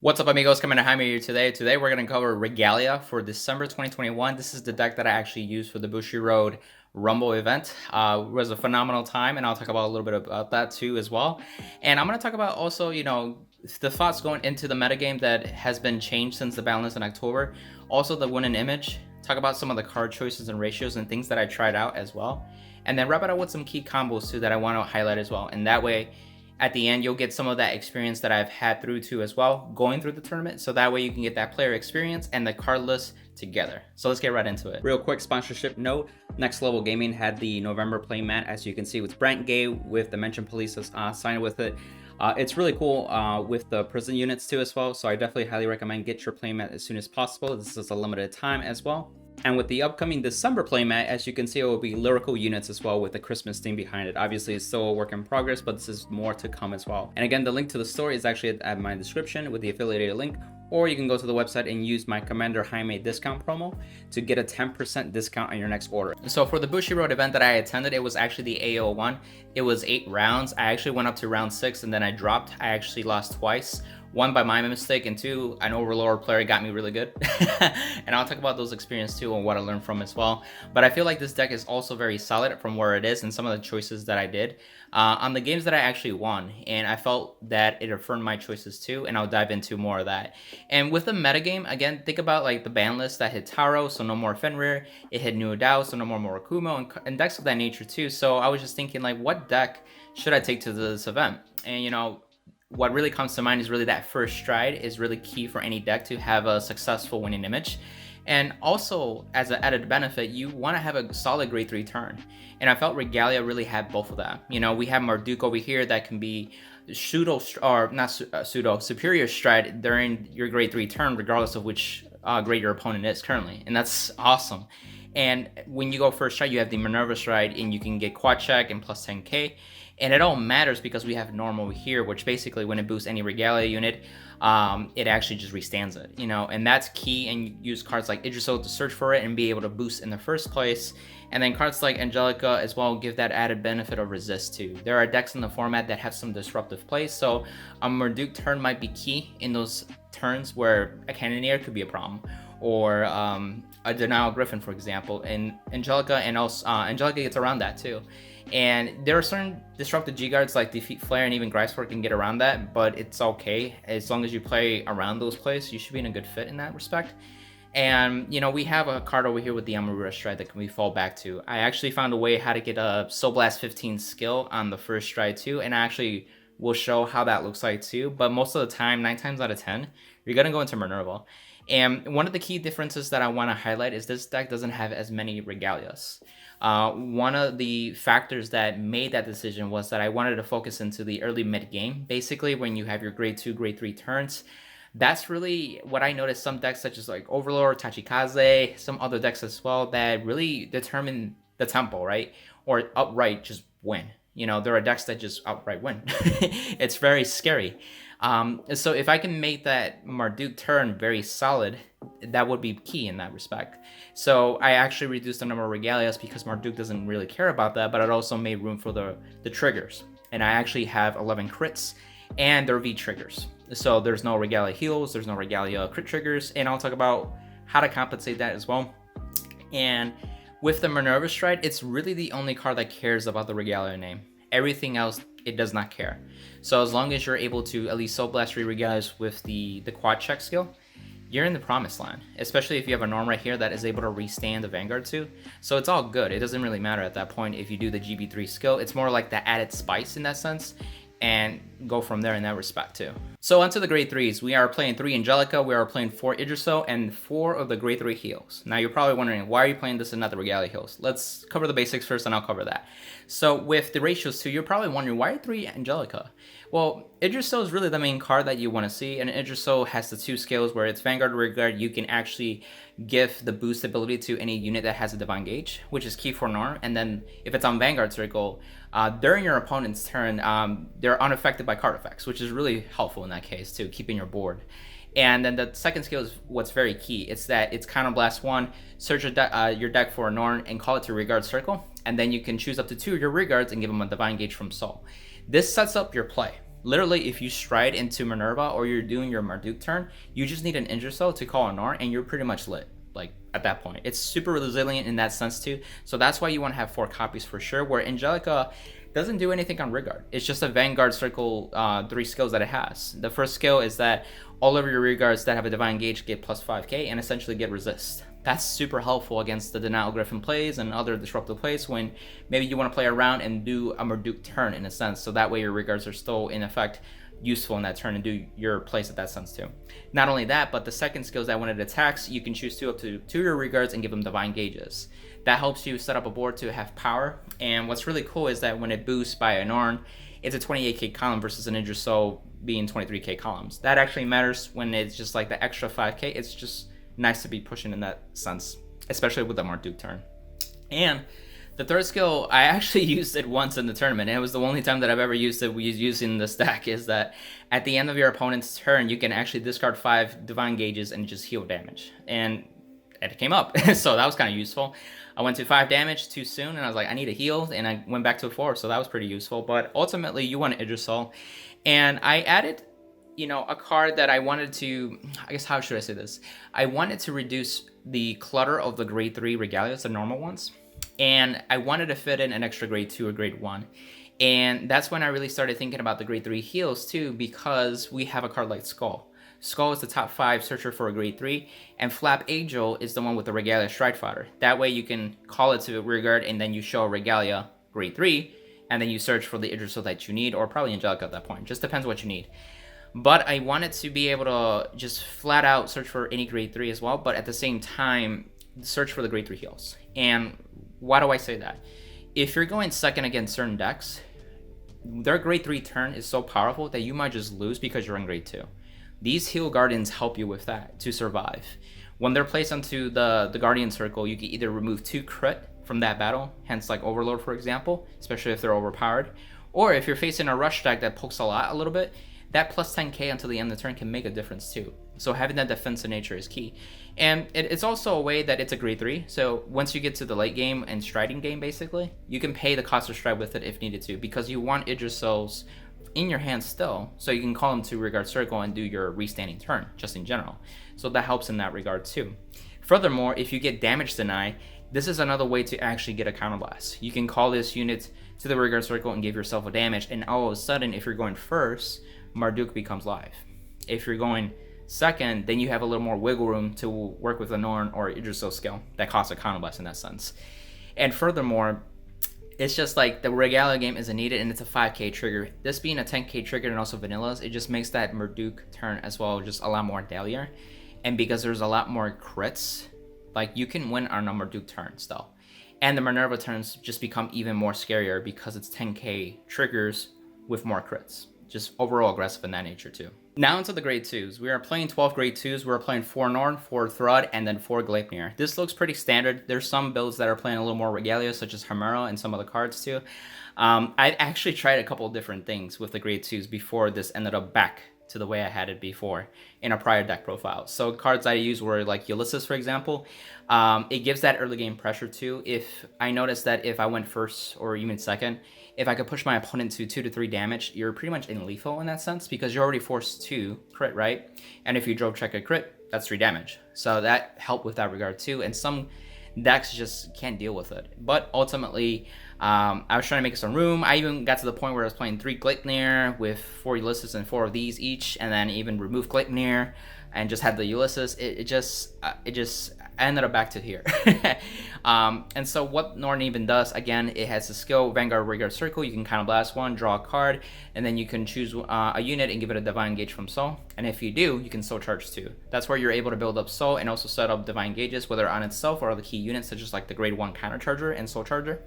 What's up, amigos? Coming to Jaime here today. Today we're going to cover Regalia for December 2021. This is the deck that I actually used for the Bushiroad Rumble event. It was a phenomenal time, and I'll talk about a little bit about that too as well. And I'm going to talk about also, the thoughts going into the metagame that has been changed since the balance in October. Also the win and image. Talk about some of the card choices and ratios and things that I tried out as well. And then wrap it up with some key combos too that I want to highlight as well. And that way, at the end, you'll get some of that experience that I've had through too as well, going through the tournament. So that way you can get that player experience and the card list together. So let's get right into it. Real quick sponsorship note, Next Level Gaming had the November playmat, as you can see, with Brent Gay with Dimension Police signed with it. It's really cool with the prison units too as well. So I definitely highly recommend get your playmat as soon as possible. This is a limited time as well. And with the upcoming December playmat, as you can see, it will be lyrical units as well with the Christmas theme behind it. Obviously, it's still a work in progress, but this is more to come as well. And again, the link to the store is actually at my description with the affiliated link, or you can go to the website and use my Commander Jaime discount promo to get a 10% discount on your next order. So for the Bushiroad event that I attended, it was actually the AO1. It was 8 rounds. I actually went up to round 6 and then I dropped. I actually lost twice. One by my mistake, and two, an Overlord player got me really good. And I'll talk about those experiences too and what I learned from as well. But I feel like this deck is also very solid from where it is and some of the choices that I did on the games that I actually won. And I felt that it affirmed my choices too, and I'll dive into more of that. And with the metagame, again, think about like the ban list that hit Taro, so no more Fenrir. It hit New Dao, so no more Murakumo, and decks of that nature too. So I was just thinking, like, what deck should I take to this event? And what really comes to mind is really that first stride is really key for any deck to have a successful winning image. And also, as an added benefit, you want to have a solid grade 3 turn. And I felt Regalia really had both of that. We have Marduk over here that can be superior stride during your grade 3 turn, regardless of which grade your opponent is currently. And that's awesome. And when you go first stride, you have the Minerva stride, and you can get quad check and plus 10k. And it all matters because we have Norm over here, which basically when it boosts any Regalia unit, it actually just restands it, and that's key. And you use cards like Idrisil to search for it and be able to boost in the first place. And then cards like Angelica as well give that added benefit of resist too. There are decks in the format that have some disruptive plays, so a Marduk turn might be key in those turns where a Cannoneer could be a problem, or a Denial Griffin, for example. And Angelica gets around that too. And there are certain disrupted G-Guards like Defeat Flare and even Grisefort can get around that, but it's okay. As long as you play around those plays, you should be in a good fit in that respect. And, we have a card over here with the Amarura Stride that can we fall back to. I actually found a way how to get a Soul Blast 15 skill on the first stride too, and I actually will show how that looks like too. But most of the time, 9 times out of 10, you're going to go into Minerva. And one of the key differences that I want to highlight is this deck doesn't have as many Regalias. One of the factors that made that decision was that I wanted to focus into the early mid game. Basically, when you have your grade 2, grade 3 turns, that's really what I noticed. Some decks such as like Overlord, Tachikaze, some other decks as well that really determine the tempo, right? Or outright just win. There are decks that just outright win. It's very scary. So if I can make that Marduk turn very solid, that would be key in that respect. So I actually reduced the number of Regalias because Marduk doesn't really care about that, but it also made room for the triggers. And I actually have 11 crits and they're V triggers. So there's no Regalia heals, there's no Regalia crit triggers, and I'll talk about how to compensate that as well. And with the Minerva Stride, it's really the only card that cares about the Regalia name. Everything else, it does not care. So as long as you're able to at least Soul Blast 3 Regalias with the quad check skill, you're in the promised land. Especially if you have a Norm right here that is able to restand the Vanguard too. So it's all good. It doesn't really matter at that point if you do the GB3 skill. It's more like the added spice in that sense, and go from there in that respect too. So onto the grade 3s. We are playing 3 Angelica, we are playing 4 Idrisil, and 4 of the grade 3 heals. Now you're probably wondering, why are you playing this and not the Regalia heals? Let's cover the basics first and I'll cover that. So with the ratios too, you're probably wondering, why are 3 Angelica? Well, Idrisil is really the main card that you want to see, and Idrisil has the 2 skills where it's Vanguard Regard. You can actually give the boost ability to any unit that has a Divine Gauge, which is key for Norm. And then if it's on Vanguard Circle, during your opponent's turn, they're unaffected by card effects, which is really helpful in that case too, keeping your board. And then the second skill is what's very key. It's that it's Counterblast 1, search your deck for a Norn and call it to Regard Circle, and then you can choose up to 2 of your Regards and give them a Divine Gauge from Soul. This sets up your play. Literally, if you stride into Minerva or you're doing your Marduk turn, you just need an Yggdrasil to call a Norn, and you're pretty much lit. Like at that point, it's super resilient in that sense too. So that's why you want to have 4 copies for sure. Where Angelica doesn't do anything on Rearguard. It's just a Vanguard Circle 3 skills that it has. The first skill is that all of your Rearguards that have a Divine Gauge get plus 5k and essentially get resist. That's super helpful against the Denial Griffin plays and other disruptive plays when maybe you want to play around and do a Marduk turn in a sense. So that way your Rearguards are still in effect useful in that turn and do your plays at that sense too. Not only that, but the second skill is that when it attacks, you can choose up to 2 your Rearguards and give them Divine Gauges. That helps you set up a board to have power. And what's really cool is that when it boosts by a Norn, it's a 28k column versus an Yggdrasil being 23k columns. That actually matters when it's just like the extra 5k. It's just nice to be pushing in that sense, especially with the Marduk turn. And the third skill, I actually used it once in the tournament, and it was the only time that I've ever used it using the stack, is that at the end of your opponent's turn, you can actually discard 5 Divine Gauges and just heal damage. And it came up, so that was kind of useful. I went to 5 damage too soon, and I was like, I need a heal, and I went back to 4, so that was pretty useful. But ultimately, you want Yggdrasil, and I added, a card that I wanted to, I guess, how should I say this? I wanted to reduce the clutter of the grade 3 Regalias, the normal ones, and I wanted to fit in an extra grade 2 or grade 1. And that's when I really started thinking about the grade 3 heals too, because we have a card like Skull. Skull is the top 5 searcher for a grade 3, and Flap Angel is the one with the Regalia Stride Fighter. That way you can call it to Rearguard, and then you show Regalia grade 3, and then you search for the Yggdrasil that you need, or probably Angelica at that point. Just depends what you need. But I wanted to be able to just flat out search for any grade 3 as well, but at the same time, search for the grade 3 heals. And why do I say that? If you're going second against certain decks, their grade 3 turn is so powerful that you might just lose because you're in grade 2. These Heal Guardians help you with that to survive. When they're placed onto the Guardian Circle, you can either remove 2 crit from that battle, hence like Overlord for example, especially if they're overpowered, or if you're facing a rush deck that pokes a little bit, that plus 10k until the end of the turn can make a difference too. So having that defensive nature is key. And it's also a way that it's a grade 3, so once you get to the late game and striding game basically, you can pay the cost of stride with it if needed to, because you want Yggdrasils in your hand still, so you can call them to Rearguard Circle and do your restanding turn, just in general. So that helps in that regard too. Furthermore, if you get damage deny, this is another way to actually get a counterblast. You can call this unit to the Rearguard Circle and give yourself a damage, and all of a sudden, if you're going first, Marduk becomes live. If you're going second, then you have a little more wiggle room to work with a Norn or Yggdrasil skill that costs a counterblast in that sense. And furthermore, it's just like the Regalia game isn't needed, and it's a 5k trigger. This being a 10k trigger and also vanillas, it just makes that Marduk turn as well just a lot more deadlier. And because there's a lot more crits, like you can win on a Marduk turn still. And the Minerva turns just become even more scarier because it's 10k triggers with more crits. Just overall aggressive in that nature too. Now into the grade 2s. We are playing 12 grade 2s. We're playing 4 Norn, 4 Thrud, and then 4 Gleipnir. This looks pretty standard. There's some builds that are playing a little more Regalia, such as Hemera and some other cards too. I actually tried a couple of different things with the grade 2s before this ended up back to the way I had it before in a prior deck profile. So cards I used were like Ulysses, for example. It gives that early game pressure too. If I noticed that if I went first or even second, if I could push my opponent to 2 to 3 damage, you're pretty much in lethal in that sense because you're already forced to crit, right? And if you drove check a crit, that's 3 damage. So that helped with that regard too. And some decks just can't deal with it. But ultimately, I was trying to make some room. I even got to the point where I was playing 3 Gleipnir with 4 Ulysses and 4 of these each, and then even removed Gleipnir and just had the Ulysses. It just I ended up back to here. And so what Norn even does, again, it has a skill, Vanguard Rearguard Circle. You can counterblast 1, draw a card, and then you can choose a unit and give it a Divine Gauge from Soul. And if you do, you can Soul Charge 2. That's where you're able to build up Soul and also set up Divine Gauges, whether on itself or the key units, such as like the Grade 1 Counter Charger and Soul Charger.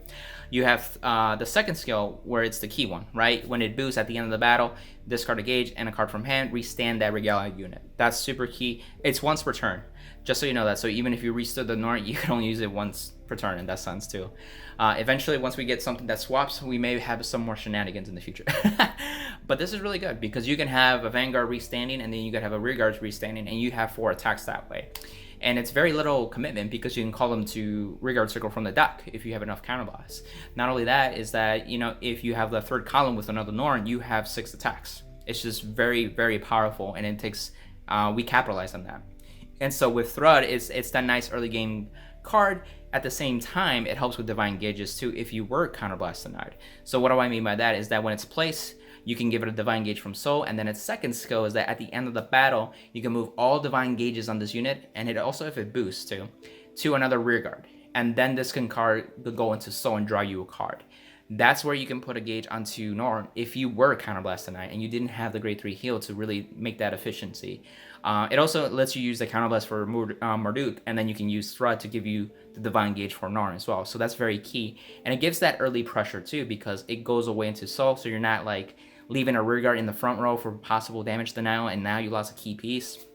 You have the second skill, where it's the key one, right? When it boosts at the end of the battle, discard a gauge and a card from hand, restand that Regalia unit. That's super key. It's once per turn, just so you know that. So even if you restood the Norn, you can only use it once per turn in that sense too. Eventually, once we get something that swaps, we may have some more shenanigans in the future. But this is really good because you can have a Vanguard restanding, and then you can have a Rearguard restanding, and you have 4 attacks that way. And it's very little commitment because you can call them to Rearguard Circle from the deck if you have enough counterblasts. Not only that, is that, you know, if you have the third column with another Norn, you have 6 attacks. It's just very, very powerful, and it takes we capitalize on that. And so with Thrud, it's that nice early game card. At the same time, it helps with Divine Gauges too if you were Counterblast denied. So what do I mean by that is that when it's placed, you can give it a Divine Gauge from Soul, and then its second skill is that at the end of the battle, you can move all Divine Gauges on this unit, and it also, if it boosts too, to another rearguard. And then this can go into Soul and draw you a card. That's where you can put a gauge onto Norn if you were Counterblast tonight and you didn't have the grade 3 heal to really make that efficiency. It also lets you use the Counterblast for Marduk, and then you can use Thrud to give you the Divine Gauge for Norn as well. So that's very key. And it gives that early pressure too, because it goes away into Soul, so you're not like leaving a rearguard in the front row for possible damage denial, and now you lost a key piece.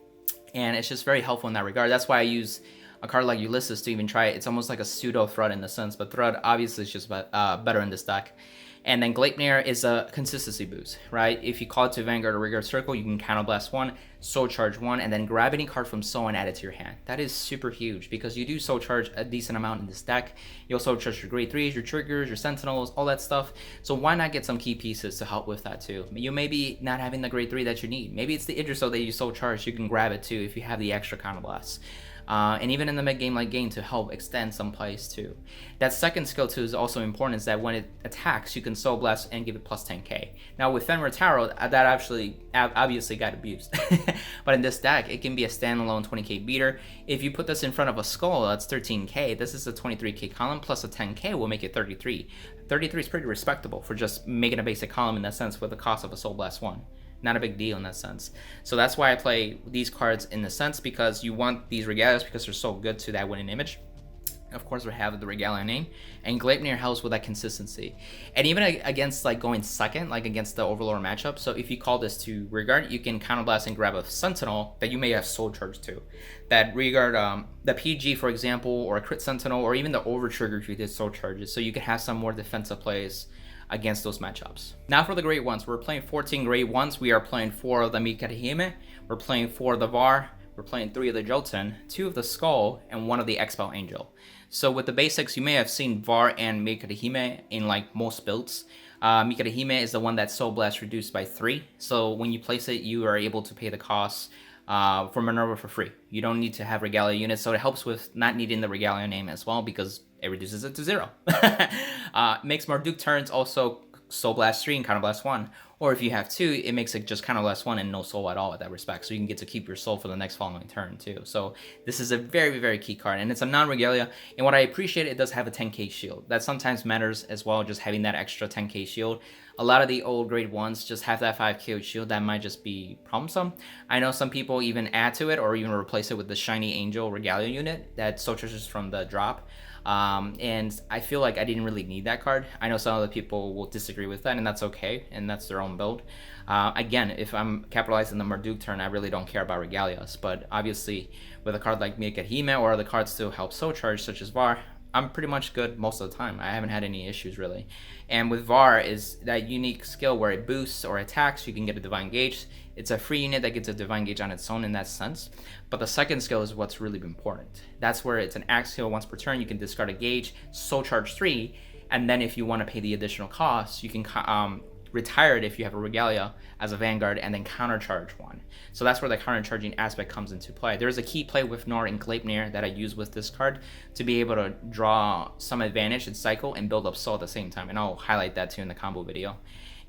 And it's just very helpful in that regard. That's why I use a card like Ulysses to even try it. It's almost like a pseudo Thrud in the sense, but Thrud obviously is just better in this deck. And then Gleipnir is a consistency boost, right? If you call it to Vanguard or Rearguard Circle, you can Counterblast 1, Soul Charge 1, and then grab any card from Soul and add it to your hand. That is super huge because you do Soul Charge a decent amount in this deck. You'll Soul Charge your grade 3s, your triggers, your sentinels, all that stuff. So why not get some key pieces to help with that too? You may be not having the grade 3 that you need. Maybe it's the Idrisil that you Soul Charge. You can grab it too if you have the extra Counterblasts. And even in the mid-game late game to help extend some plays too. That second skill too is also important, is that when it attacks, you can Soul Blast and give it plus 10k. Now with Fenrir Tarot, that actually obviously got abused. But in this deck, it can be a standalone 20k beater. If you put this in front of a skull, that's 13k. This is a 23k column plus a 10k will make it 33. 33 is pretty respectable for just making a basic column in that sense with the cost of a Soul Blast 1. Not a big deal in that sense. So that's why I play these cards in the sense, because you want these Regalias because they're so good to that winning image. Of course, we have the Regalia name, and Gleipnir helps with that consistency. And even against like going second, like against the Overlord matchup, so if you call this to Rearguard, you can Counterblast and grab a Sentinel that you may have Soul Charge to. That Rearguard, the PG for example, or a Crit Sentinel, or even the Over Trigger if you did Soul Charges, so you can have some more defensive plays against those matchups. Now for the Great Ones, we're playing 14 Great Ones. We are playing 4 of the Mikatahime, we're playing 4 of the Var, we're playing 3 of the Jotun, 2 of the Skull, and 1 of the Expel Angel. So with the basics, you may have seen Var and Mikatahime in like most builds. Mikatahime is the one that's Soul Blast reduced by 3, so when you place it, you are able to pay the cost for Minerva for free. You don't need to have Regalia units, so it helps with not needing the Regalia name as well, because it reduces it to 0. Makes Marduk turns also Soul Blast 3 and Counterblast 1. Or if you have 2, it makes it just Counterblast 1 and no soul at all at that respect. So you can get to keep your soul for the next following turn too. So this is a very, very key card. And it's a non-Regalia. And what I appreciate, it does have a 10k shield. That sometimes matters as well, just having that extra 10k shield. A lot of the old grade 1s just have that 5k shield that might just be problemsome. I know some people even add to it or even replace it with the Shiny Angel Regalia unit that Soul Charges from the drop. And I feel like I didn't really need that card. I know some other people will disagree with that, and that's okay, and that's their own build. Again, if I'm capitalizing the Marduk turn, I really don't care about Regalias, but obviously with a card like Mikatahime or other cards to help Soul Charge, such as Var, I'm pretty much good most of the time. I haven't had any issues really. And with Var is that unique skill where it boosts or attacks, you can get a Divine Gauge. It's a free unit that gets a Divine Gauge on its own in that sense. But the second skill is what's really important. That's where it's an axe skill. Once per turn, you can discard a Gauge, Soul Charge 3, and then if you want to pay the additional cost, you can retire it if you have a Regalia as a Vanguard and then countercharge 1. So that's where the countercharging aspect comes into play. There's a key play with Nor and Gleipnir that I use with this card to be able to draw some advantage in cycle and build up soul at the same time, and I'll highlight that too in the combo video.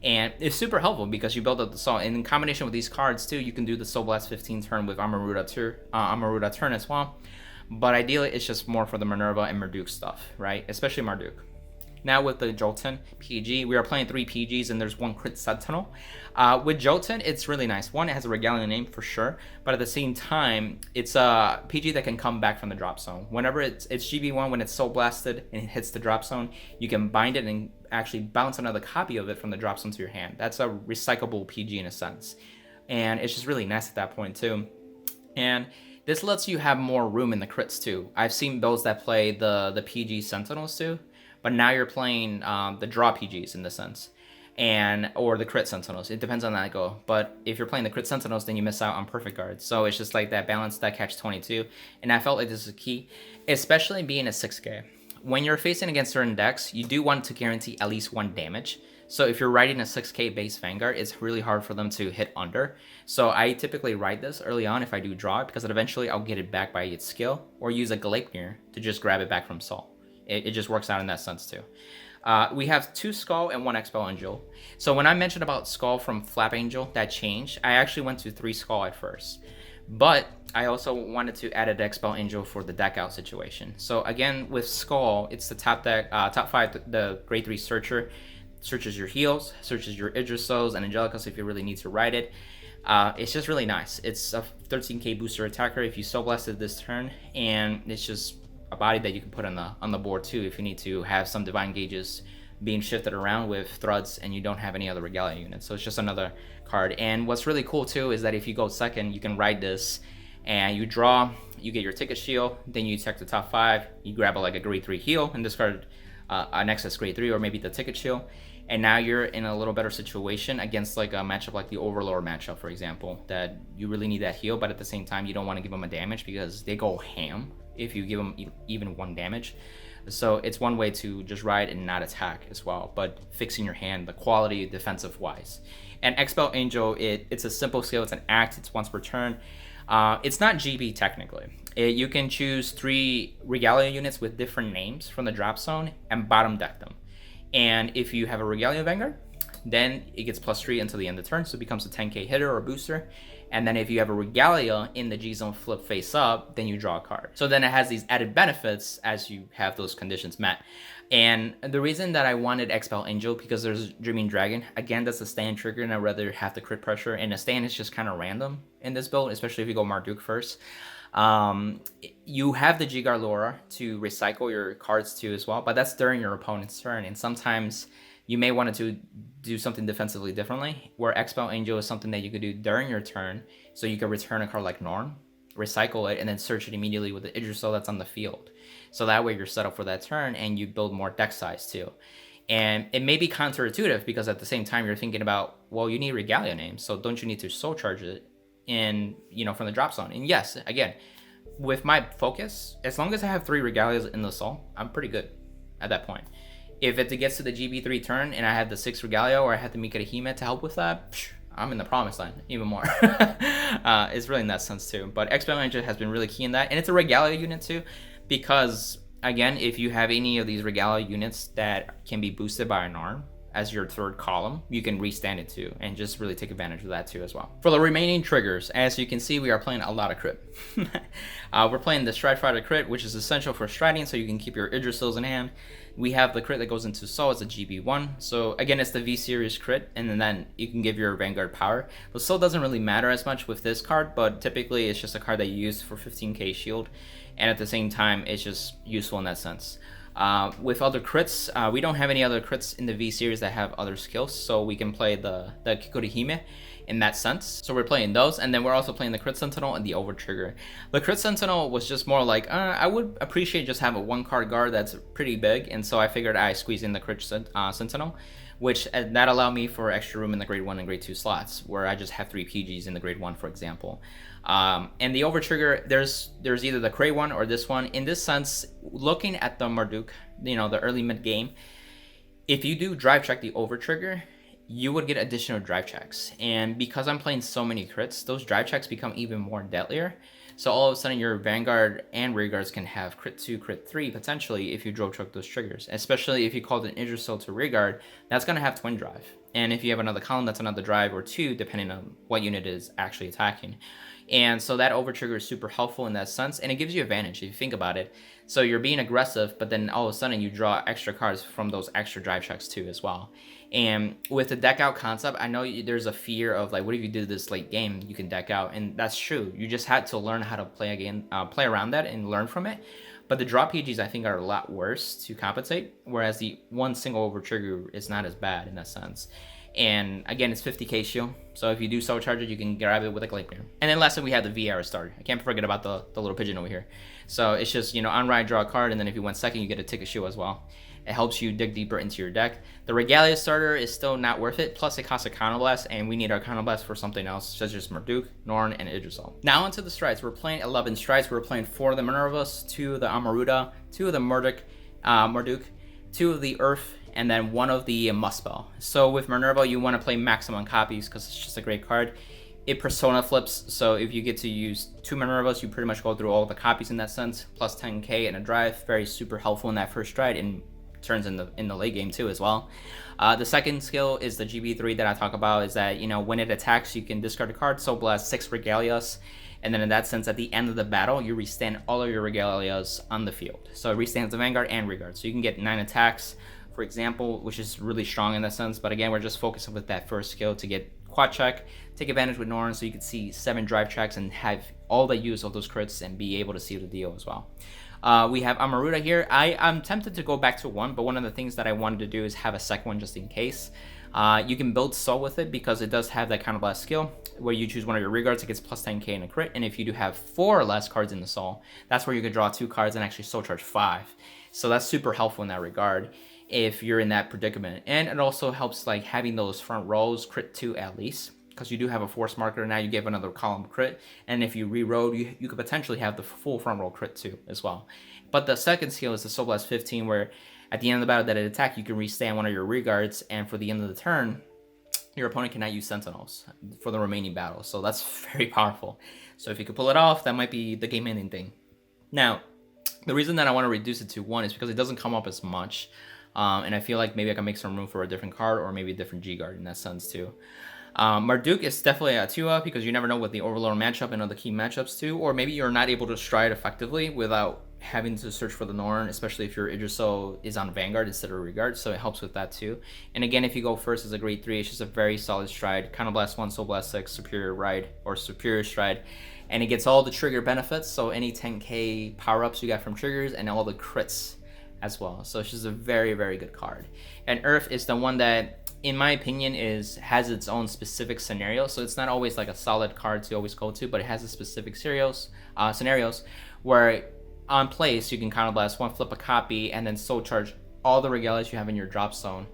And it's super helpful because you build up the soul, and in combination with these cards too, you can do the Soul Blast 15 turn with Amaruta turn as well. But ideally, it's just more for the Minerva and Marduk stuff, right? Especially Marduk. Now with the Jotun PG, we are playing 3 PGs and there's 1 Crit Sentinel. With Jotun, it's really nice. One, it has a Regalia name for sure, but at the same time, it's a PG that can come back from the drop zone. Whenever it's GB1, when it's Soul Blasted and it hits the drop zone, you can bind it and actually bounce another copy of it from the drop zone to your hand. That's a recyclable PG in a sense. And it's just really nice at that point too. And this lets you have more room in the crits too. I've seen those that play the PG Sentinels too, but now you're playing the draw PGs in the sense, or the Crit Sentinels. It depends on that go. But if you're playing the Crit Sentinels, then you miss out on Perfect Guards. So it's just like that balance, that catch-22. And I felt like this is key, especially being a 6K. When you're facing against certain decks, you do want to guarantee at least 1 damage. So if you're riding a 6K base Vanguard, it's really hard for them to hit under. So I typically ride this early on if I do draw it, because eventually I'll get it back by its skill, or use a Gleipnir to just grab it back from Sol. It just works out in that sense too. We have 2 Skull and 1 Expel Angel. So when I mentioned about Skull from Flap Angel, that changed. I actually went to 3 Skull at first. But I also wanted to add an Expel Angel for the deck out situation. So again, with Skull, it's the top 5, the grade 3 Searcher. Searches your heals, searches your Idrisos and Angelicus if you really need to ride it. It's just really nice. It's a 13k booster attacker if you Soul Blasted this turn, and it's just a body that you can put on the board too if you need to have some Divine Gauges being shifted around with Thruds and you don't have any other Regalia units. So it's just another card. And what's really cool too is that if you go second, you can ride this and you draw, you get your Ticket Shield, then you check the top 5, you grab like a grade 3 heal and discard an excess grade 3 or maybe the Ticket Shield. And now you're in a little better situation against like a matchup like the Overlord matchup, for example, that you really need that heal, but at the same time, you don't want to give them a damage because they go ham if you give them even 1 damage. So it's one way to just ride and not attack as well, but fixing your hand, the quality defensive wise. And Expel Angel, it's a simple skill, it's an act, it's once per turn. It's not GB technically. You can choose 3 Regalia units with different names from the drop zone and bottom deck them. And if you have a Regalia Vanguard, then it gets +3 until the end of the turn, so it becomes a 10k hitter or booster. And then if you have a Regalia in the G-Zone flip face up, then you draw a card. So then it has these added benefits as you have those conditions met. And the reason that I wanted Expel Angel, because there's Dreaming Dragon. Again, that's a stand trigger, and I'd rather have the crit pressure. And a stand is just kind of random in this build, especially if you go Marduk first. You have the Jigar Laura to recycle your cards too as well, but that's during your opponent's turn. And sometimes you may want to do something defensively differently, where Expel Angel is something that you could do during your turn. So you can return a card like Norn, recycle it, and then search it immediately with the Idrisil that's on the field. So that way you're set up for that turn and you build more deck size too. And it may be counterintuitive because at the same time you're thinking about, well, you need Regalia names, so don't you need to soul charge it in, from the drop zone? And yes, again, with my focus, as long as I have 3 Regalias in the soul, I'm pretty good at that point. If it gets to the GB3 turn and I have the 6 Regalia or I have to make it a Hema to help with that, I'm in the promised land even more. It's really in that sense too. But Expel Angel has been really key in that. And it's a Regalia unit too, because again, if you have any of these Regalia units that can be boosted by an arm as your 3rd column, you can restand it too and just really take advantage of that too as well. For the remaining triggers, as you can see, we are playing a lot of crit. We're playing the Stride Fighter crit, which is essential for striding so you can keep your Idrisils in hand. We have the crit that goes into Soul as a GB1. So again, it's the V-Series crit, and then you can give your Vanguard power. But Soul doesn't really matter as much with this card, but typically it's just a card that you use for 15k shield. And at the same time, it's just useful in that sense. With other crits, we don't have any other crits in the V-Series that have other skills, so we can play the Kikori Hime in that sense. So we're playing those, and then we're also playing the Crit Sentinel and the Overtrigger. The Crit Sentinel was just more like, I would appreciate just having a 1-card guard that's pretty big, and so I figured I squeeze in the Crit Sentinel, which that allowed me for extra room in the grade 1 and grade 2 slots, where I just have 3 PGs in the grade 1, for example. And the Overtrigger, there's either the Cray one or this one. In this sense, looking at the Marduk, the early mid game, if you do drive check the Overtrigger, you would get additional drive checks. And because I'm playing so many crits, those drive checks become even more deadlier. So all of a sudden your Vanguard and Rearguards can have crit 2, crit 3 potentially if you drove choke those triggers. Especially if you called an Idrisil to Rearguard, that's going to have twin drive. And if you have another column, that's another drive or 2, depending on what unit is actually attacking. And so that Overtrigger is super helpful in that sense, and it gives you advantage if you think about it. So you're being aggressive, but then all of a sudden you draw extra cards from those extra drive checks too as well. And with the deck out concept, I know there's a fear of like, what if you do this late game, you can deck out, and that's true. You just had to learn how to play around that and learn from it. But the drop PGs I think are a lot worse to compensate, whereas the one single Overtrigger is not as bad in that sense. And again, it's 50k shield, so if you do soul charge it, you can grab it with a Gleipnir. And then lastly, we have the V-Arrow starter. I can't forget about the little pigeon over here. So it's just, on ride, draw a card, and then if you went second, you get a Ticket Shield as well. It helps you dig deeper into your deck. The Regalia starter is still not worth it, plus it costs a Counterblast, and we need our Counterblast for something else, such as Marduk, Norn, and Idrisil. Now onto the strides. We're playing 11 strides. We're playing 4 of the Minervas, 2 of the Amaruta, 2 of the Marduk, 2 of the Earth, and then one of the Muspel. So with Minerva, you want to play maximum copies because it's just a great card. It persona flips, so if you get to use 2 Minervas, you pretty much go through all the copies in that sense, plus 10k and a drive. Very super helpful in that first stride, and turns in the late game too as well. The second skill is the GB3 that I talk about, is that, you know, when it attacks, you can discard a card, Soul Blast 6 Regalias, and then in that sense, at the end of the battle, you restand all of your Regalias on the field. So it restands the Vanguard and Regard, so you can get 9 attacks, for example, which is really strong in that sense. But again, we're just focusing with that first skill to get quad check, take advantage with Norn, so you can see 7 drive checks and have all the use of those crits and be able to seal the deal as well. We have Amaruta here. I'm tempted to go back to 1, but one of the things that I wanted to do is have a second one just in case. You can build Soul with it because it does have that Counterblast skill where you choose one of your regards, it gets plus 10k and a crit, and if you do have 4 or less cards in the Soul, that's where you could draw 2 cards and actually Soul Charge 5. So that's super helpful in that regard if you're in that predicament. And it also helps like having those front rows crit 2 at least, because you do have a force marker. Now you give another column crit, and if you reroll, you could potentially have the full front row crit too as well. But the second skill is the Soul Blast 15, where at the end of the battle that it attack, you can restand one of your regards, and for the end of the turn, your opponent cannot use Sentinels for the remaining battle. So that's very powerful. So if you could pull it off, that might be the game-ending thing. Now, the reason that I want to reduce it to 1 is because it doesn't come up as much, and I feel like maybe I can make some room for a different card or maybe a different G-Guard in that sense too. Marduk is definitely a 2-up because you never know what the Overlord matchup and other key matchups too, or maybe you're not able to stride effectively without having to search for the Norn, especially if your Idriso is on Vanguard instead of Regard, so it helps with that too. And again, if you go first as a grade 3, it's just a very solid stride. Counterblast 1, Soul Blast 6, Superior Ride, or Superior Stride, and it gets all the trigger benefits, so any 10k power-ups you got from triggers and all the crits as well. So it's just a very, very good card. And Earth is the one that, in my opinion, has its own specific scenario. So it's not always like a solid card to always go to, but it has a specific scenarios where on place you can counterblast 1, flip a copy, and then soul charge all the regalias you have in your drop zone,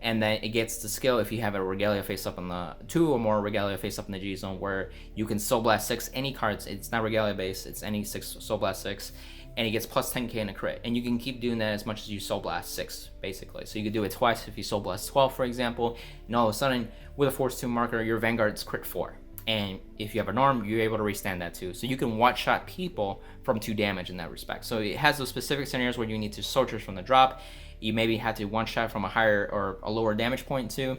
and then it gets the skill if you have a regalia face up in the 2 or more regalia face up in the G zone, where you can soul blast 6 any cards. It's not regalia based, it's any 6 soul blast 6, and it gets plus 10k in a crit, and you can keep doing that as much as you soul blast 6 basically. So you could do it twice if you soul blast 12, for example, and all of a sudden with a force 2 marker your Vanguard's crit 4, and if you have a Norm, you're able to restand that too. So you can one shot people from 2 damage in that respect. So it has those specific scenarios where you need to soldiers from the drop. You maybe have to one shot from a higher or a lower damage point too.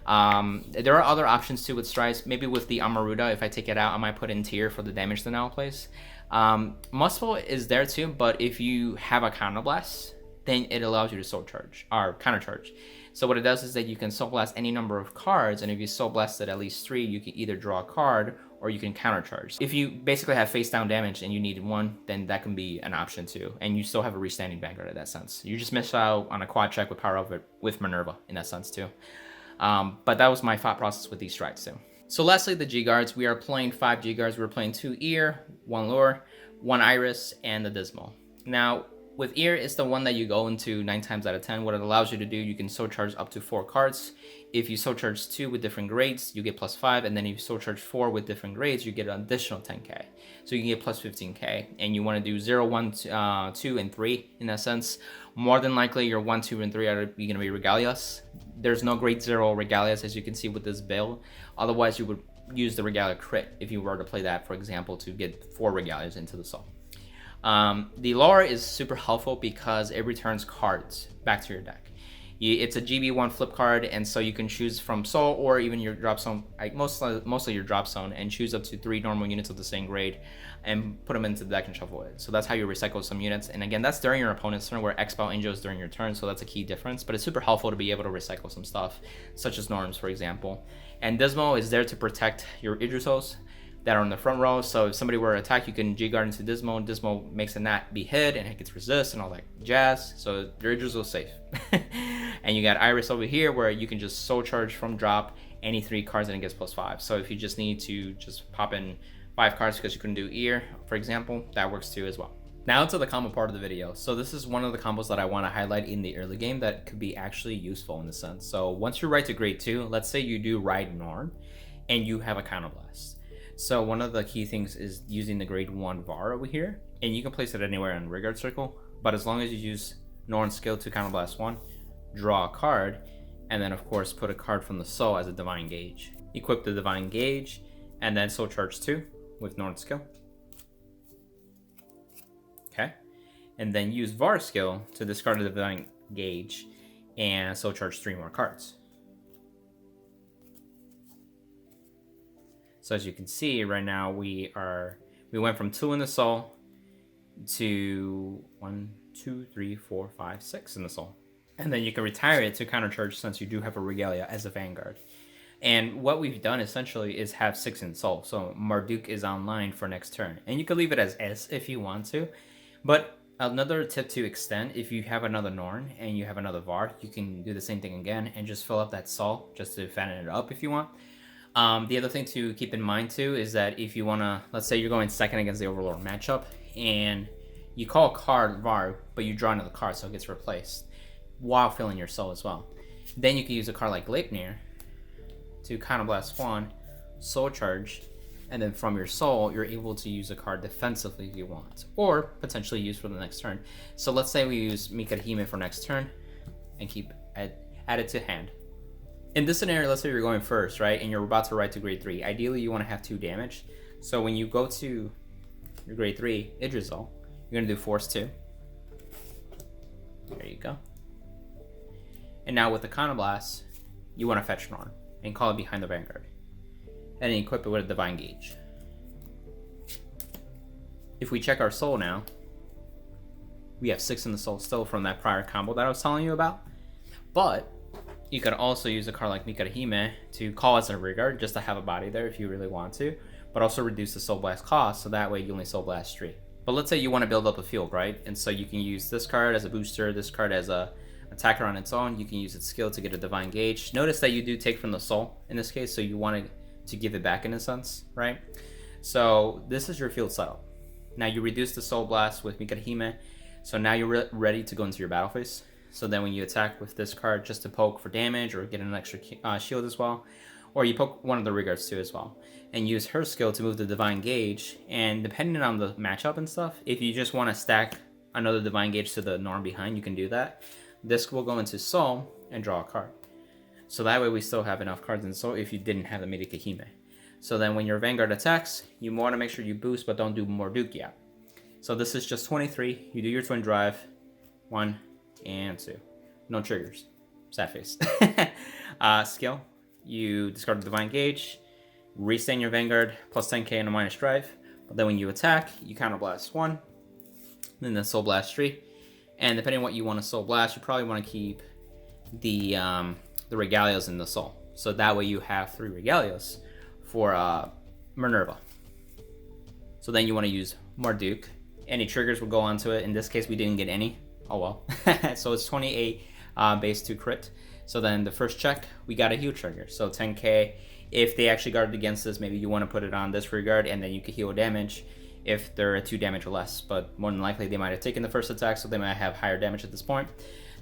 There are other options too with strides. Maybe with the Amaruta, if I take it out, I might put in tier for the damage denial place. Muscle is there too, but if you have a counterblast, then it allows you to soul charge or counter charge. So what it does is that you can soul blast any number of cards, and if you soul blasted at least 3, you can either draw a card or you can counter charge. If you basically have face down damage and you needed 1, then that can be an option too, and you still have a restanding Vanguard in that sense. You just miss out on a quad check with power up with Minerva in that sense too. But that was my thought process with these strides too. So lastly, the G-Guards. We are playing 5 G-Guards. We're playing 2 Ear, 1 Lure, 1 Iris, and the Dismal. Now, with Ear, it's the one that you go into 9 times out of 10. What it allows you to do, you can soul charge up to 4 cards. If you soul charge 2 with different grades, you get plus 5, and then if you soul charge 4 with different grades, you get an additional 10k. So you can get plus 15k, and you want to do 0, 1, 2, and 3 in that sense. More than likely, your 1, 2, and 3 are going to be Regalias. There's no grade 0 Regalias, as you can see with this build. Otherwise, you would use the Regalia crit if you were to play that, for example, to get 4 Regalias into the soul. The lore is super helpful because it returns cards back to your deck. It's a GB1 flip card, and so you can choose from soul or even your drop zone, mostly your drop zone, and choose up to 3 normal units of the same grade and put them into the deck and shuffle it. So that's how you recycle some units, and again, that's during your opponent's turn, where Expel Angel is during your turn, so that's a key difference, but it's super helpful to be able to recycle some stuff, such as Norms, for example. And Dismal is there to protect your Idrisos that are in the front row, so if somebody were to attack, you can G-Guard into Dismal. Dismal makes it not be hit, and it gets resist and all that jazz, so your Idrisos safe. And you got Iris over here, where you can just soul charge from drop any 3 cards and it gets plus 5. So if you just need to just pop in 5 cards because you couldn't do Ear, for example, that works too as well. Now to the combo part of the video. So this is one of the combos that I want to highlight in the early game that could be actually useful in the sense. So once you ride to grade 2, let's say you do ride Norn and you have a counterblast. So one of the key things is using the grade 1 VAR over here, and you can place it anywhere in Rigard Circle, but as long as you use Norn skill to counterblast 1, draw a card, and then of course put a card from the soul as a divine gauge. Equip the divine gauge, and then soul charge 2 with Norn skill. Okay, and then use Var skill to discard the divine gauge and soul charge 3 more cards. So as you can see right now, we went from 2 in the soul to 1, 2, 3, 4, 5, 6 in the soul. And then you can retire it to countercharge since you do have a Regalia as a Vanguard. And what we've done essentially is have 6 in soul. So Marduk is online for next turn. And you can leave it as S if you want to. But another tip to extend, if you have another Norn and you have another Var, you can do the same thing again and just fill up that soul just to fatten it up if you want. The other thing to keep in mind too is that if you want to, let's say you're going second against the Overlord matchup and you call a card Var, but you draw another card so it gets replaced while filling your soul as well. Then you can use a card like Gleipnir to Counterblast 1, soul charge, and then from your soul, you're able to use a card defensively if you want, or potentially use for the next turn. So let's say we use Mikahime for next turn and keep add it to hand. In this scenario, let's say you're going first, right? And you're about to ride to grade 3. Ideally, you want to have 2 damage. So when you go to your grade 3, Idrisil, you're going to do Force 2. There you go. And now with the Counterblast, you want to fetch Norn and call it behind the Vanguard. And then equip it with a Divine Gauge. If we check our soul now, we have 6 in the soul still from that prior combo that I was telling you about. But you could also use a card like Mikahime to call as a Rearguard just to have a body there if you really want to, but also reduce the Soul Blast cost so that way you only Soul Blast 3. But let's say you want to build up a field, right? And so you can use this card as a booster, this card as a attacker on its own. You can use its skill to get a Divine Gauge. Notice that you do take from the soul in this case, so you want to give it back in a sense, right? So this is your field setup. Now you reduce the Soul Blast with Mikahime, so now you're ready to go into your battle phase. So then when you attack with this card just to poke for damage or get an extra shield as well, or you poke one of the Rearguards too as well, and use her skill to move the Divine Gauge, and depending on the matchup and stuff, if you just want to stack another Divine Gauge to the Norn behind, you can do that. This will go into Soul and draw a card. So that way we still have enough cards in Soul if you didn't have the Mikahime. So then when your Vanguard attacks, you want to make sure you boost but don't do Marduk yet. So this is just 23. You do your Twin Drive, 1 and 2. No triggers. Sad face. Skill, you discard the Divine Gauge, restain your Vanguard, plus 10k and a minus drive. But then when you attack, you Counterblast 1, then the Soul Blast 3. And depending on what you want to Soul Blast, you probably want to keep the Regalias in the Soul. So that way you have 3 Regalias for Minerva. So then you want to use Marduk. Any triggers will go onto it. In this case, we didn't get any. Oh well. So it's 28 base 2 crit. So then the first check, we got a heal trigger. So 10k. If they actually guarded against this, maybe you want to put it on this Rearguard, and then you can heal damage if they're at 2 damage or less. But more than likely, they might have taken the first attack, so they might have higher damage at this point.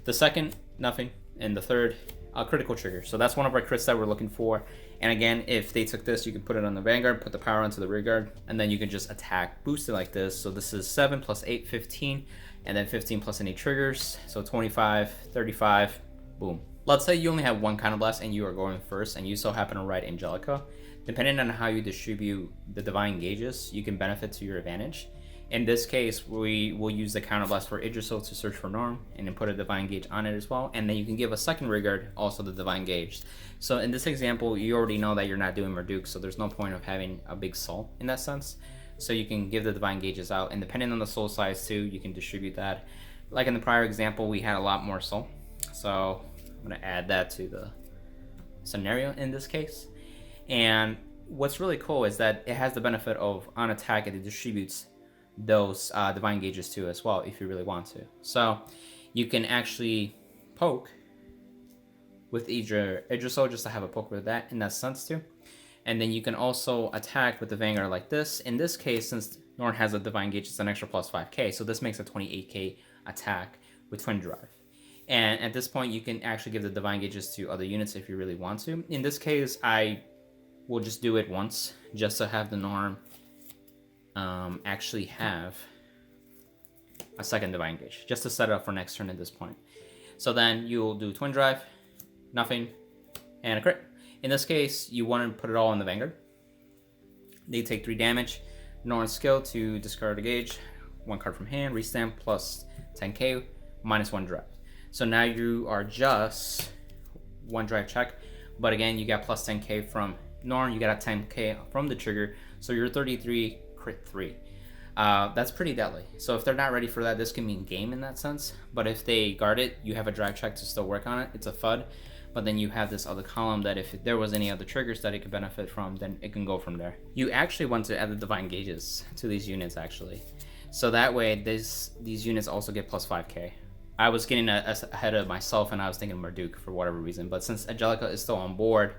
The second, nothing. And the third, a critical trigger. So that's one of our crits that we're looking for. And again, if they took this, you can put it on the Vanguard, put the power onto the Rearguard, and then you can just attack boosted like this. So this is 7 plus 8, 15, and then 15 plus any triggers. So 25, 35, boom. Let's say you only have 1 Counterblast and you are going first and you so happen to ride Angelica. Depending on how you distribute the Divine Gauges, you can benefit to your advantage. In this case, we will use the Counterblast for Idrisil to search for Norn and then put a Divine Gauge on it as well. And then you can give a second Rearguard also the Divine Gauge. So in this example, you already know that you're not doing Marduk, so there's no point of having a big soul in that sense. So you can give the Divine Gauges out, and depending on the soul size too, you can distribute that. Like in the prior example, we had a lot more soul. So I'm gonna add that to the scenario in this case. And what's really cool is that it has the benefit of on attack, it distributes those Divine Gauges too as well if you really want to. So you can actually poke with Idrisil just to have a poke with that in that sense too. And then you can also attack with the Vanguard like this. In this case, since Norn has a Divine Gauge, it's an extra plus 5k, so this makes a 28k attack with Twin Drive. And at this point, you can actually give the Divine Gauges to other units if you really want to. In this case, I will just do it once, just to have the Norn actually have a second Divine Gauge, just to set it up for next turn at this point. So then you'll do Twin Drive, nothing, and a crit. In this case, you want to put it all in the Vanguard. They take 3 damage. Norn skill to discard a gauge, 1 card from hand, restamp plus 10k, minus 1 drive. So now you are just 1 drive check, but again, you got plus 10k from Norn, you got a 10k from the trigger, so you're 33, crit 3. That's pretty deadly. So if they're not ready for that, this can mean game in that sense. But if they guard it, you have a drive check to still work on it. It's a FUD. But then you have this other column that if there was any other triggers that it could benefit from, then it can go from there. You actually want to add the Divine Gauges to these units actually. So that way these units also get plus 5k. I was getting ahead of myself and I was thinking Marduk for whatever reason. But since Angelica is still on board,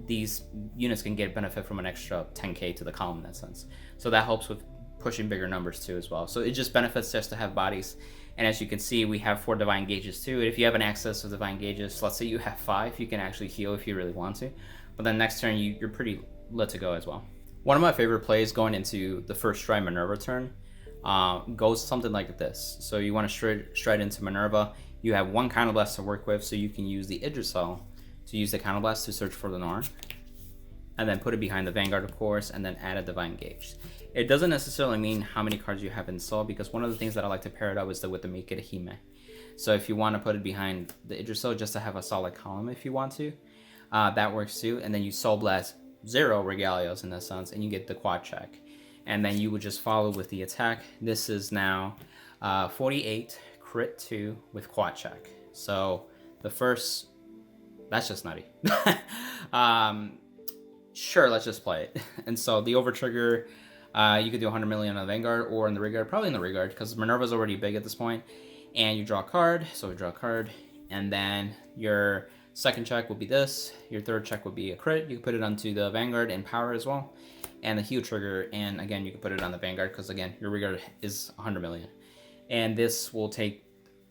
these units can get benefit from an extra 10k to the column in that sense. So that helps with pushing bigger numbers too as well. So it just benefits just to have bodies. And as you can see, we have 4 Divine Gauges too. If you have an access of Divine Gauges, let's say you have 5, you can actually heal if you really want to. But then next turn, you're pretty lit to go as well. One of my favorite plays going into the first stride Minerva turn goes something like this. So you want to stride into Minerva. You have 1 Counterblast to work with, so you can use the Idrissel to use the Counterblast to search for the Norn. And then put it behind the Vanguard, of course, and then add a Divine Gauge. It doesn't necessarily mean how many cards you have installed, because one of the things that I like to pair it up is with the Mikirahime. So if you want to put it behind the Idrissel just to have a solid column if you want to, that works too. And then you Soul Blast 0 Regalios in that sense, and you get the quad check. And then you would just follow with the attack. This is now 48, crit 2 with quad check. So the first, that's just nutty. Sure, let's just play it. And so the over trigger, you could do 100 million on the Vanguard or in the Rigard, probably in the Rigard, because Minerva's already big at this point. And you draw a card, so we draw a card, and then your second check will be this. Your third check would be a crit. You can put it onto the Vanguard and power as well. And the heal trigger, and again, you can put it on the Vanguard, because again, your Rigard is 100 million. And this will take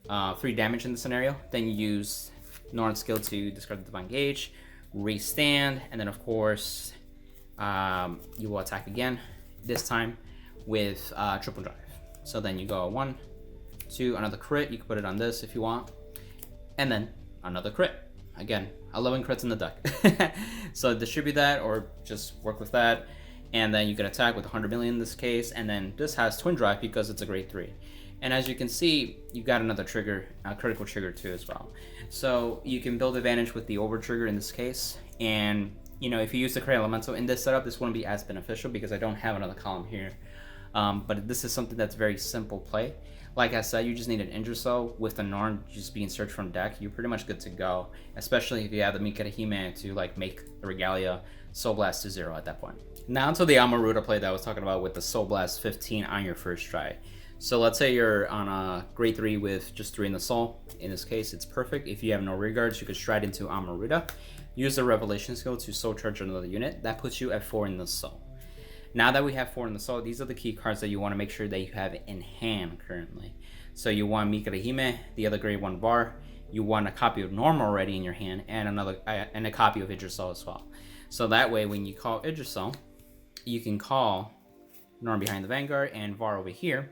3 damage in the scenario. Then you use Norn skill to discard the Divine Gauge, restand, and then of course you will attack again, this time with triple drive. So then you go 1, 2, another crit. You can put it on this if you want, and then another crit. Again, 11 crits in the deck. So distribute that or just work with that, and then you can attack with 100 million in this case. And then this has Twin Drive because it's a grade 3. And as you can see, you got another trigger, a critical trigger too as well. So you can build advantage with the over trigger in this case. And you know, if you use the Cray Elemental in this setup, this wouldn't be as beneficial because I don't have another column here. But this is something that's very simple play. Like I said, you just need an Idrissel with the Norn just being searched from deck. You're pretty much good to go, especially if you have the Mikirahime to like make the Regalia Soul Blast to 0 at that point. Now to the Amaruta play that I was talking about with the Soul Blast 15 on your first try. So let's say you're on a grade 3 with just 3 in the soul. In this case, it's perfect. If you have no regards, you could stride into Amaruta. Use the Revelation skill to soul charge another unit. That puts you at 4 in the soul. Now that we have 4 in the soul, these are the key cards that you want to make sure that you have in hand currently. So you want Mikirahime, the other grade 1 Var. You want a copy of Norm already in your hand, and a copy of Idrissel as well. So that way, when you call Idrissel, you can call Norm behind the Vanguard and Var over here.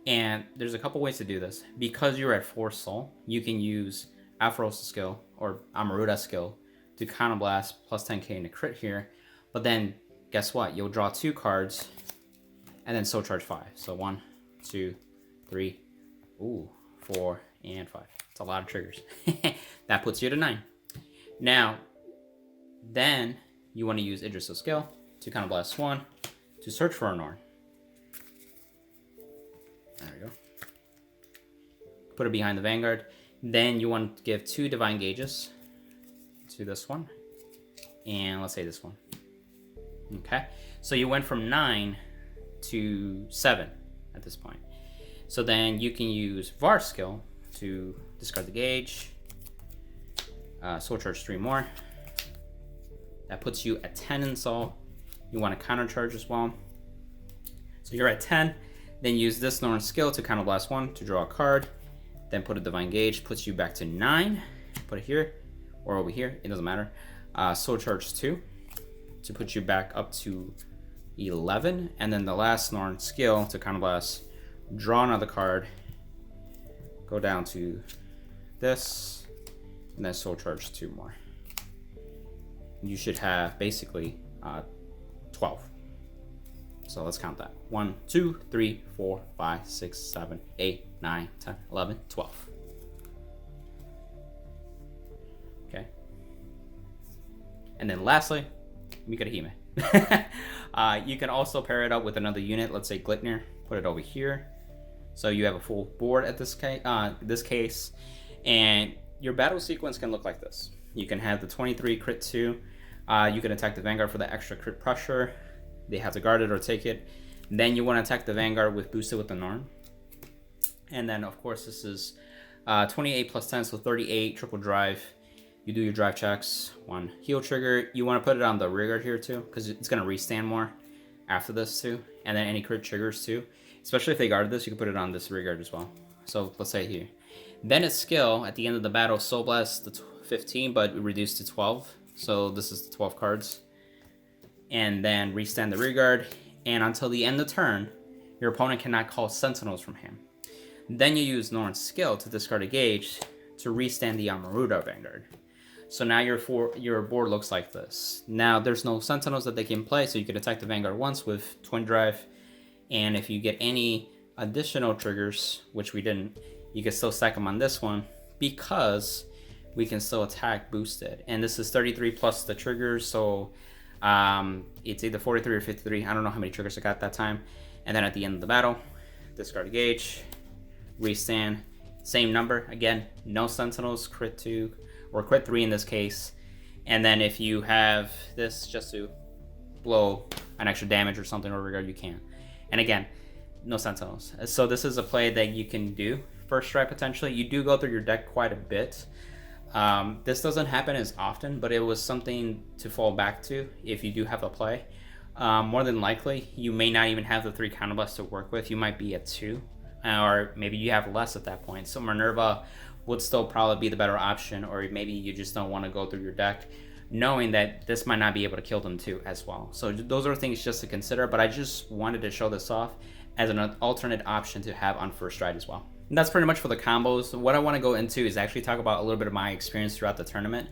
And there's a couple ways to do this. Because you're at 4 soul, you can use Alpharosa skill or Amaruta skill to counterblast plus 10k in the crit here. But then guess what? You'll draw 2 cards and then soul charge 5. So 1, 2, 3, 4, and 5. It's a lot of triggers. That puts you to 9. Now, then you want to use Idrissel skill to counterblast 1 to search for a Norn. There we go. Put it behind the Vanguard. Then you want to give 2 Divine Gauges to this one. And let's say this one. Okay. So you went from 9 to 7 at this point. So then you can use Var skill to discard the gauge. Soul charge 3 more. That puts you at 10 in soul. You want to counter charge as well. So you're at 10. Then use this Norn skill to counterblast 1 to draw a card. Then put a Divine Gauge, puts you back to 9. Put it here or over here, it doesn't matter. Soul charge 2 to put you back up to 11. And then the last Norn skill to counterblast, draw another card, go down to this, and then soul charge 2 more. You should have basically 12. So let's count that. 1, 2, 3, 4, 5, 6, 7, 8, 9, 10, 11, 12. Okay. And then lastly, Mikirahime. You can also pair it up with another unit, let's say Glitnir, put it over here. So you have a full board at this case, and your battle sequence can look like this. You can have the 23 crit 2, you can attack the Vanguard for the extra crit pressure. They have to guard it or take it. Then you want to attack the Vanguard with boosted with the Norn. And then of course this is 28 plus 10, so 38, triple drive. You do your drive checks, 1 heal trigger. You want to put it on the rear guard here too, because it's going to restand more after this too. And then any crit triggers too. Especially if they guarded this, you can put it on this rear guard as well. So let's say here. Then its skill, at the end of the battle, Soul Blast to 15, but reduced to 12. So this is the 12 cards. And then restand the rear guard. And until the end of the turn, your opponent cannot call Sentinels from him. Then you use Norn's skill to discard a gauge to restand the Amaruta Vanguard. So now your board looks like this. Now there's no Sentinels that they can play, so you can attack the Vanguard once with Twin Drive. And if you get any additional triggers, which we didn't, you can still stack them on this one because we can still attack boosted. And this is 33 plus the triggers, so it's either 43 or 53. I don't know how many triggers I got that time. And then at the end of the battle, discard a gauge, restand, same number. Again, no Sentinels, crit 2 or crit 3 in this case. And then if you have this just to blow an extra damage or something over regard, you can. And again, no Sentinels. So this is a play that you can do first try potentially. You do go through your deck quite a bit. This doesn't happen as often, but it was something to fall back to if you do have a play. More than likely, you may not even have the 3 counterblasts to work with. You might be at 2, or maybe you have less at that point. So Minerva would still probably be the better option, or maybe you just don't want to go through your deck knowing that this might not be able to kill them too as well. So those are things just to consider, but I just wanted to show this off as an alternate option to have on first stride as well. And that's pretty much for the combos. What I want to go into is actually talk about a little bit of my experience throughout the tournament.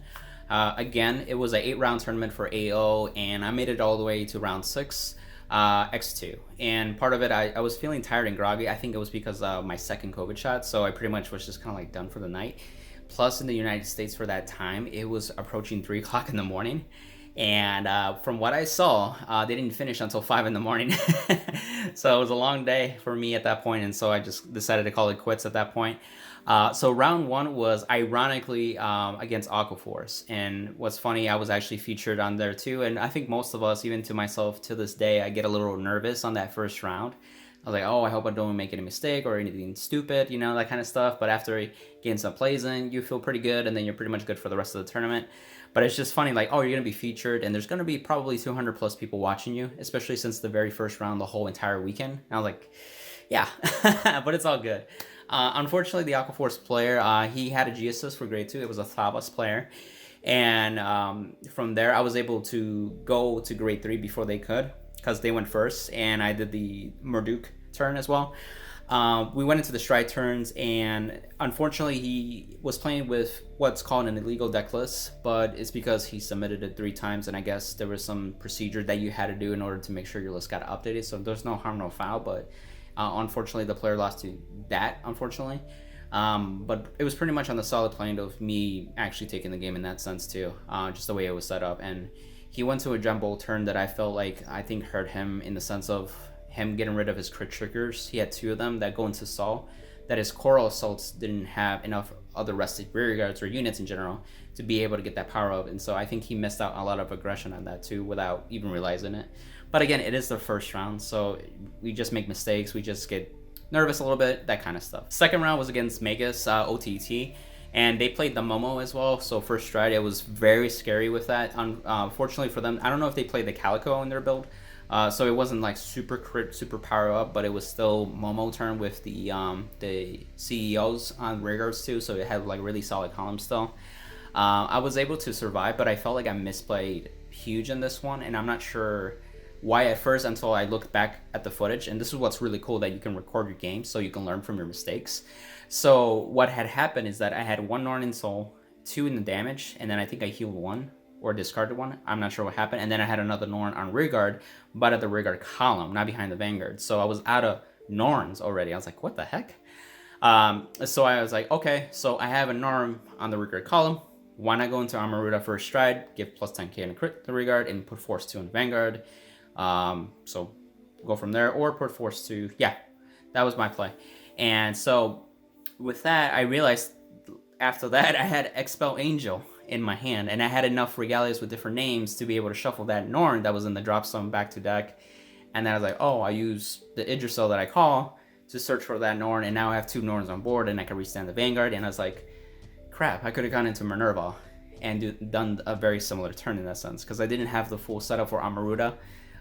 Again, it was an 8-round tournament for AO, and I made it all the way to round 6, X2. And part of it, I was feeling tired and groggy. I think it was because of my second COVID shot, so I pretty much was just kind of like done for the night. Plus, in the United States for that time, it was approaching 3 o'clock in the morning. And from what I saw, they didn't finish until 5 in the morning. So it was a long day for me at that point, and so I just decided to call it quits at that point. So round 1 was ironically against Aquaforce. And what's funny, I was actually featured on there too. And I think most of us, even to myself to this day, I get a little nervous on that first round. I was like, oh, I hope I don't make any mistake or anything stupid, you know, that kind of stuff. But after getting some plays in, you feel pretty good, and then you're pretty much good for the rest of the tournament. But it's just funny, like, oh, you're going to be featured, and there's going to be probably 200 plus people watching you, especially since the very first round, the whole entire weekend. And I was like, yeah, but it's all good. Unfortunately, the Aquaforce player, he had a G-Assist for grade 2. It was a Thabas player. And from there, I was able to go to grade 3 before they could, because they went first, and I did the Marduk turn as well. We went into the stride turns, and unfortunately he was playing with what's called an illegal deck list, but it's because he submitted it 3 times, and I guess there was some procedure that you had to do in order to make sure your list got updated. So there's no harm, no foul, but unfortunately the player lost to that, unfortunately. But it was pretty much on the solid plane of me actually taking the game in that sense too, just the way it was set up. And he went to a jumbo turn that I felt like I think hurt him in the sense of him getting rid of his crit triggers. He had 2 of them that go into Sol, that his Coral Assaults didn't have enough other rested rear guards or units in general to be able to get that power up. And so I think he missed out a lot of aggression on that too without even realizing it. But again, it is the first round, so we just make mistakes, we just get nervous a little bit, that kind of stuff. Second round was against Magus, OTT, and they played the Momo as well. So first stride, it was very scary with that. Unfortunately for them, I don't know if they played the Calico in their build, so it wasn't like super crit, super power up, but it was still Momo turn with the CEOs on rear guards too, so it had like really solid columns still. I was able to survive, but I felt like I misplayed huge in this one, and I'm not sure Why at first until I looked back at the footage, and this is what's really cool that you can record your game so you can learn from your mistakes. So what had happened is that I had 1 Norn in Soul, 2 in the damage, and then I think I healed 1 or discarded 1. I'm not sure what happened. And then I had another Norn on rearguard, but at the rearguard column, not behind the Vanguard. So I was out of Norns already. I was like, what the heck? So I was like, okay, so I have a Norn on the rearguard column. Why not go into Amaruta first stride, give plus 10k in a crit to rearguard, and put force 2 in Vanguard. So go from there, or put force 2. Yeah, that was my play. And so with that, I realized after that I had Expel Angel in my hand, and I had enough Regalias with different names to be able to shuffle that Norn that was in the drop zone back to deck. And then I was like, oh, I use the Idrisil that I call to search for that Norn, and now I have 2 Norns on board, and I can restand the Vanguard. And I was like, crap, I could have gone into Minerva and done a very similar turn in that sense, because I didn't have the full setup for Amaruta.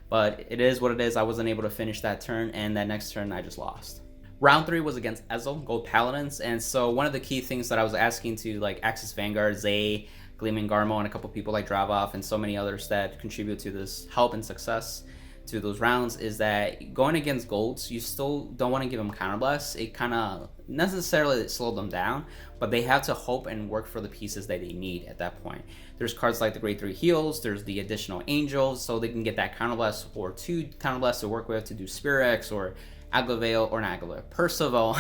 But it is what it is. I wasn't able to finish that turn, and that next turn I just lost. Round 3 was against Ezel, Gold Paladins, and so one of the key things that I was asking to like Axis Vanguard, Zay, Gleaming Garmo, and a couple people like Dravov, and so many others that contribute to this help and success to those rounds, is that going against golds, you still don't want to give them counterblast. It kind of necessarily slowed them down, but they have to hope and work for the pieces that they need at that point. There's cards like the Grade 3 heals, there's the additional angels, so they can get that counterblast or 2 counterblast to work with to do Spirex or Aglavale, or not Aglavale, Percival,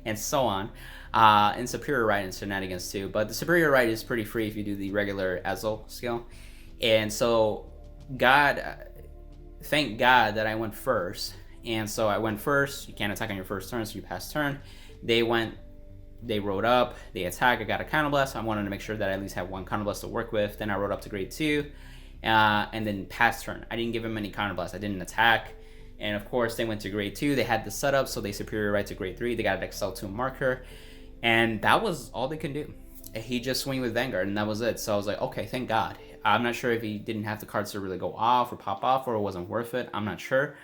and so on. And Superior Right and Shenanigans too, but the Superior Right is pretty free if you do the regular Ezel skill. And so thank God that I went first. And so I went first. You can't attack on your first turn, so you pass turn. They rode up, they attack, I got a counterblast. I wanted to make sure that I at least had 1 counterblast to work with. Then I rode up to grade 2, and then pass turn. I didn't give him any counterblast, I didn't attack. And of course, they went to grade 2, they had the setup, so they Superior Right to grade 3, they got an XL2 marker, and that was all they can do. He just swing with Vanguard, and that was it. So I was like, okay, thank God. I'm not sure if he didn't have the cards to really go off or pop off, or it wasn't worth it. I'm not sure.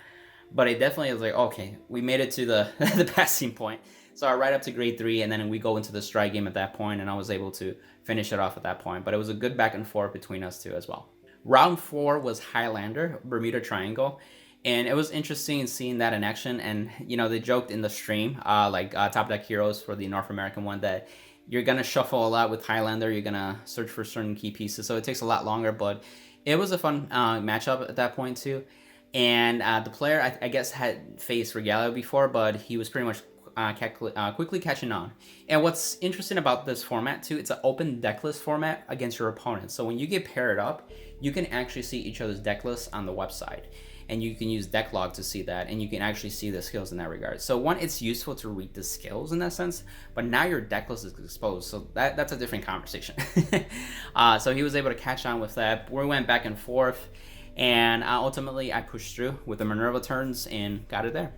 But it definitely was like, okay, we made it to the, the passing point. So I ride up to grade 3, and then we go into the stride game at that point, and I was able to finish it off at that point. But it was a good back and forth between us two as well. Round 4 was Highlander, Bermuda Triangle. And it was interesting seeing that in action. And, you know, they joked in the stream, Top Deck Heroes for the North American one, that you're going to shuffle a lot with Highlander. You're going to search for certain key pieces. So it takes a lot longer, but it was a fun matchup at that point too. And the player, I guess, had faced Regalia before, but he was pretty much quickly catching on. And what's interesting about this format too, it's an open deck list format against your opponent. So when you get paired up, you can actually see each other's deck lists on the website. And you can use deck log to see that, and you can actually see the skills in that regard. So one, it's useful to read the skills in that sense, but now your deck list is exposed, so that's a different conversation. So he was able to catch on with that. We went back and forth, and ultimately I pushed through with the Minerva turns and got it there.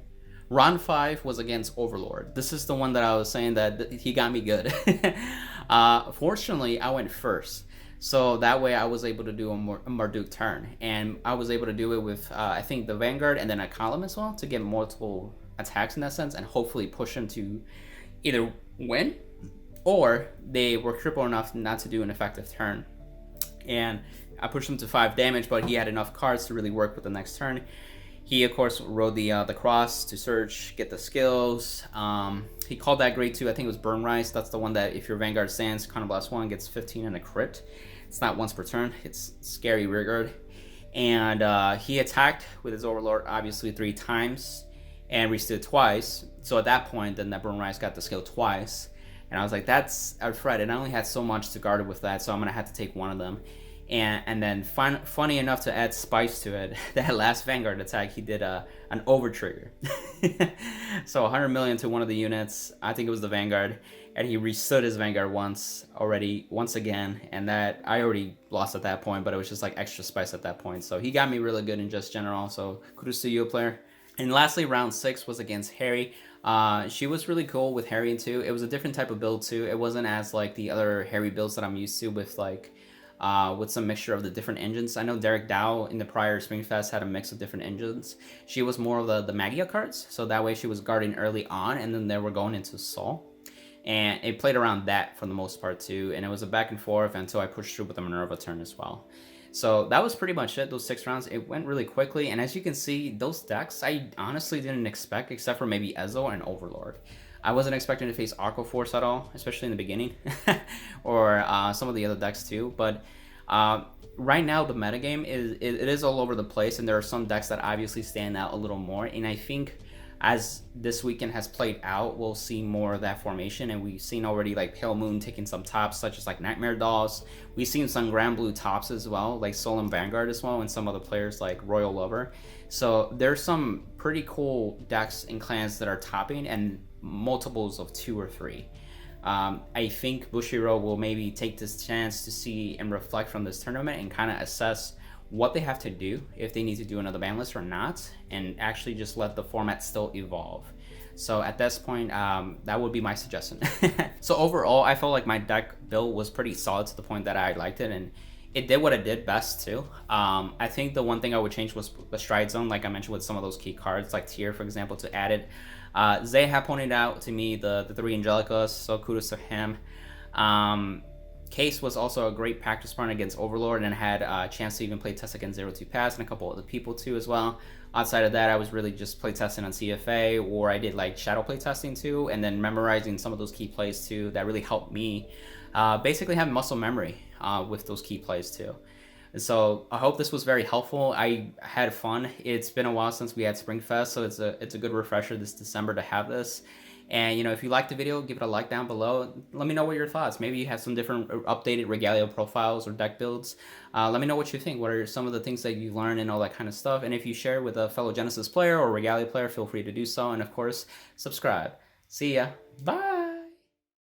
Round 5 was against Overlord. This is the one that I was saying that he got me good. Fortunately, I went first. So that way I was able to do a Marduk turn. And I was able to do it with, I think, the Vanguard and then a column as well to get multiple attacks in that sense and hopefully push him to either win or they were crippled enough not to do an effective turn. And I pushed him to 5 damage, but he had enough cards to really work with the next turn. He, of course, rode the cross to search, get the skills. He called that grade 2, I think it was Burn Rice. That's the one that if your Vanguard stands, Counterblast 1 gets 15 and a crit. It's not once per turn, it's scary rearguard. And he attacked with his Overlord, obviously 3 times, and restood twice. So at that point, then that Burn Rice got the skill twice. And I was like, that's a threat. And I only had so much to guard with that, so I'm going to have to take one of them. And then funny enough to add spice to it, that last Vanguard attack, he did an over trigger. So 100 million to one of the units, I think it was the Vanguard, and he restood his Vanguard once again, and that I already lost at that point, but it was just like extra spice at that point. So he got me really good in just general, so kudos to you, player. And lastly, round 6 was against Harry. She was really cool with Harry too. It was a different type of build too. It wasn't as like the other Harry builds that I'm used to with like with some mixture of the different engines. I know Derek Dow in the prior Springfest had a mix of different engines. She was more of the Magia cards, so that way she was guarding early on, and then they were going into Sol. And it played around that for the most part too, and it was a back and forth until I pushed through with the Minerva turn as well. So that was pretty much it. Those 6 rounds, it went really quickly. And as you can see, those decks I honestly didn't expect, except for maybe Ezo and Overlord. I wasn't expecting to face Arco Force at all, especially in the beginning, or some of the other decks too. But right now, the metagame it is all over the place, and there are some decks that obviously stand out a little more. And I think as this weekend has played out, we'll see more of that formation, and we've seen already like Pale Moon taking some tops, such as like Nightmare Dolls. We've seen some Grand Blue tops as well, like Solemn Vanguard as well, and some other players like Royal Lover. So there's some pretty cool decks and clans that are topping, and multiples of 2 or 3. I think Bushiroad will maybe take this chance to see and reflect from this tournament and kind of assess what they have to do, if they need to do another ban list or not, and actually just let the format still evolve. So at this point, that would be my suggestion. So overall, I felt like my deck build was pretty solid to the point that I liked it, and it did what it did best too. I think the one thing I would change was the stride zone, like I mentioned with some of those key cards, like Tyr, for example, to add it. Zay had pointed out to me the 3 Angelicas, so kudos to him. Case was also a great practice partner against Overlord and had a chance to even play test against 0-2 Pass and a couple other people too as well. Outside of that, I was really just play testing on CFA, or I did like shadow play testing too, and then memorizing some of those key plays too. That really helped me basically have muscle memory with those key plays too. And so I hope this was very helpful. I had fun. It's been a while since we had Springfest, so it's a good refresher this December to have this. And if you liked the video, give it a like down below. Let me know what your thoughts. Maybe you have some different updated Regalia profiles or deck builds. Let me know what you think. What are some of the things that you learned and all that kind of stuff. And if you share with a fellow Genesis player or Regalia player, feel free to do so. And of course, subscribe. See ya. Bye.